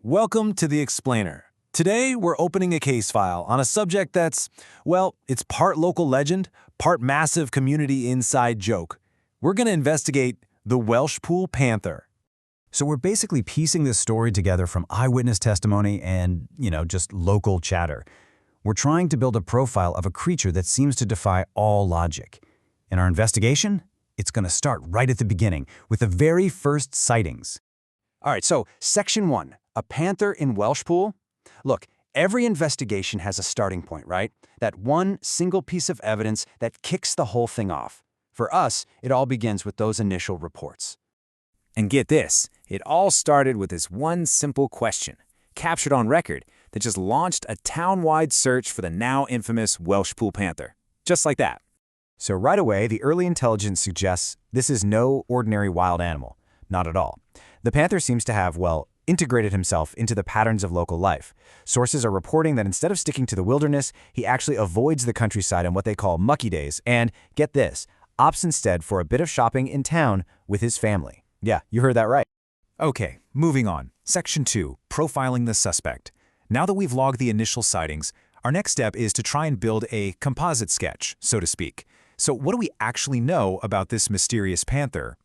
Welcome to The Explainer. Today, we're opening a case file on a subject that's, well, it's part local legend, part massive community inside joke. We're going to investigate the Welshpool Panther. So we're basically piecing this story together from eyewitness testimony and, just local chatter. We're trying to build a profile of a creature that seems to defy all logic. In our investigation, it's going to start right at the beginning with the very first sightings. All right, so Section 1, a panther in Welshpool? Look, every investigation has a starting point, right? That one single piece of evidence that kicks the whole thing off. For us, it all begins with those initial reports. And get this, it all started with this one simple question, captured on record, that just launched a town-wide search for the now infamous Welshpool Panther. Just like that. So right away, the early intelligence suggests this is no ordinary wild animal. Not at all. The panther seems to have, integrated himself into the patterns of local life. Sources are reporting that instead of sticking to the wilderness, he actually avoids the countryside on what they call mucky days and, get this, opts instead for a bit of shopping in town with his family. Yeah, you heard that right. Okay, moving on. Section 2, profiling the suspect. Now that we've logged the initial sightings, our next step is to try and build a composite sketch, so to speak. So what do we actually know about this mysterious panther?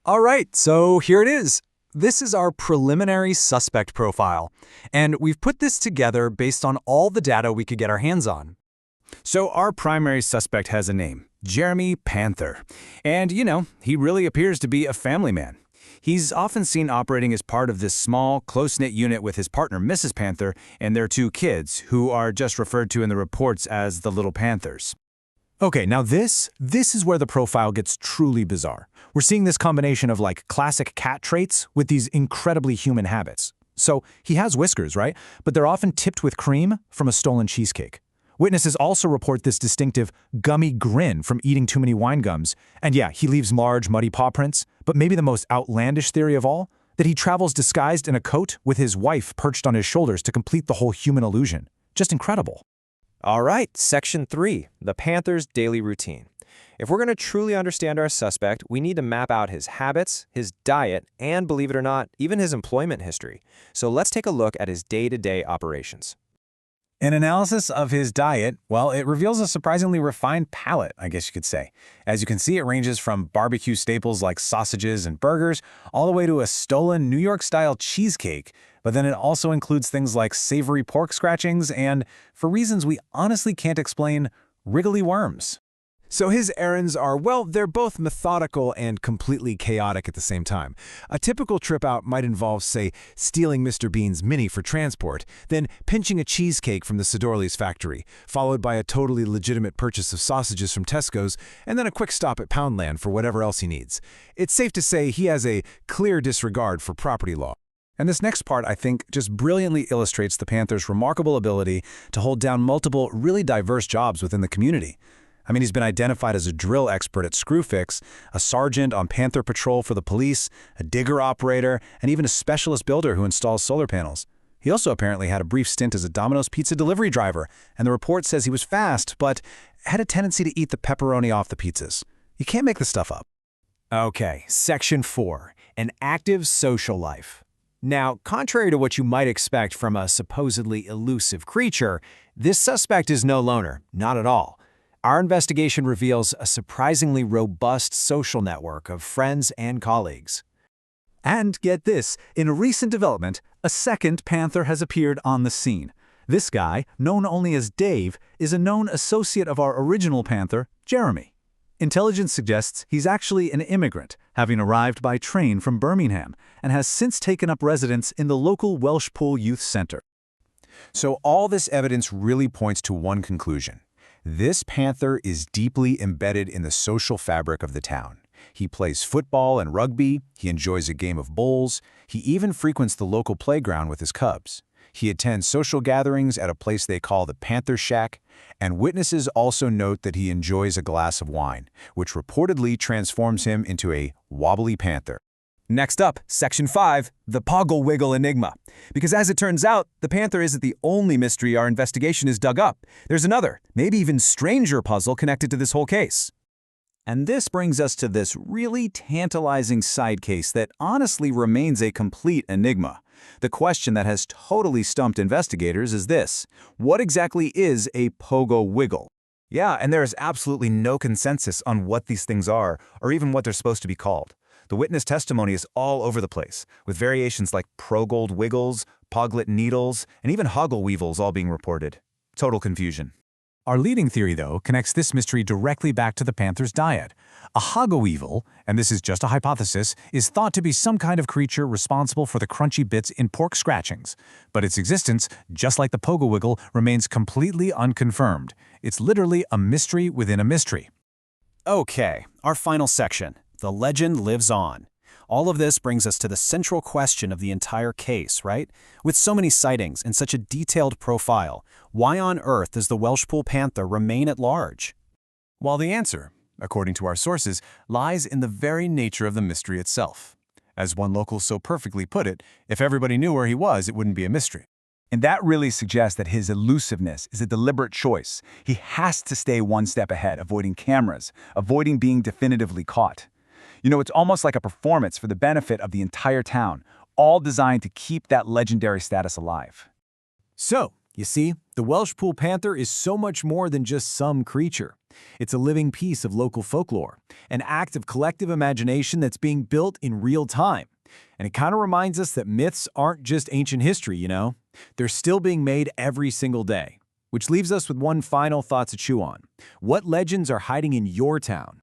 All right, so here it is. This is our preliminary suspect profile, and we've put this together based on all the data we could get our hands on. So our primary suspect has a name, Jeremy Panther, and he really appears to be a family man. He's often seen operating as part of this small, close-knit unit with his partner, Mrs. Panther, and their 2 kids, who are just referred to in the reports as the Little Panthers. Okay, now this is where the profile gets truly bizarre. We're seeing this combination of classic cat traits with these incredibly human habits. So he has whiskers, right? But they're often tipped with cream from a stolen cheesecake. Witnesses also report this distinctive gummy grin from eating too many wine gums. And yeah, he leaves large, muddy paw prints. But maybe the most outlandish theory of all, that he travels disguised in a coat with his wife perched on his shoulders to complete the whole human illusion. Just incredible. All right, Section 3, the panther's daily routine. If we're going to truly understand our suspect, we need to map out his habits, his diet, and, believe it or not, even his employment history. So let's take a look at his day-to-day operations. An analysis of his diet, it reveals a surprisingly refined palate, I guess you could say. As you can see, it ranges from barbecue staples like sausages and burgers, all the way to a stolen New York-style cheesecake. But then it also includes things like savory pork scratchings and, for reasons we honestly can't explain, wriggly worms. So his errands are, they're both methodical and completely chaotic at the same time. A typical trip out might involve, say, stealing Mr. Bean's Mini for transport, then pinching a cheesecake from the Sidorli's factory, followed by a totally legitimate purchase of sausages from Tesco's, and then a quick stop at Poundland for whatever else he needs. It's safe to say he has a clear disregard for property law. And this next part, I think, just brilliantly illustrates the Panther's remarkable ability to hold down multiple, really diverse jobs within the community. I mean, he's been identified as a drill expert at Screwfix, a sergeant on Panther Patrol for the police, a digger operator, and even a specialist builder who installs solar panels. He also apparently had a brief stint as a Domino's pizza delivery driver, and the report says he was fast, but had a tendency to eat the pepperoni off the pizzas. You can't make this stuff up. Okay, Section 4, an active social life. Now, contrary to what you might expect from a supposedly elusive creature, this suspect is no loner, not at all. Our investigation reveals a surprisingly robust social network of friends and colleagues. And get this, in a recent development, a second panther has appeared on the scene. This guy, known only as Dave, is a known associate of our original panther, Jeremy. Intelligence suggests he's actually an immigrant, having arrived by train from Birmingham, and has since taken up residence in the local Welshpool Youth Center. So all this evidence really points to one conclusion. This panther is deeply embedded in the social fabric of the town. He plays football and rugby, he enjoys a game of bowls, he even frequents the local playground with his cubs. He attends social gatherings at a place they call the Panther Shack, and witnesses also note that he enjoys a glass of wine, which reportedly transforms him into a wobbly panther. Next up, Section 5, the Poggle Wiggle Enigma. Because as it turns out, the panther isn't the only mystery our investigation has dug up. There's another, maybe even stranger puzzle connected to this whole case. And this brings us to this really tantalizing side case that honestly remains a complete enigma. The question that has totally stumped investigators is this: what exactly is a pogo wiggle? Yeah, and there is absolutely no consensus on what these things are, or even what they're supposed to be called. The witness testimony is all over the place, with variations like progold wiggles, poglet needles, and even hoggle weevils all being reported. Total confusion. Our leading theory, though, connects this mystery directly back to the panther's diet. A hoggle-weevil, and this is just a hypothesis, is thought to be some kind of creature responsible for the crunchy bits in pork scratchings. But its existence, just like the pogo-wiggle, remains completely unconfirmed. It's literally a mystery within a mystery. Okay, our final section. The legend lives on. All of this brings us to the central question of the entire case, right? With so many sightings and such a detailed profile, why on earth does the Welshpool Panther remain at large? While the answer, according to our sources, lies in the very nature of the mystery itself. As one local so perfectly put it, if everybody knew where he was, it wouldn't be a mystery. And that really suggests that his elusiveness is a deliberate choice. He has to stay one step ahead, avoiding cameras, avoiding being definitively caught. You know, it's almost like a performance for the benefit of the entire town, all designed to keep that legendary status alive. So, you see, the Welshpool Panther is so much more than just some creature. It's a living piece of local folklore, an act of collective imagination that's being built in real time. And it kind of reminds us that myths aren't just ancient history, you know? They're still being made every single day. Which leaves us with one final thought to chew on. What legends are hiding in your town?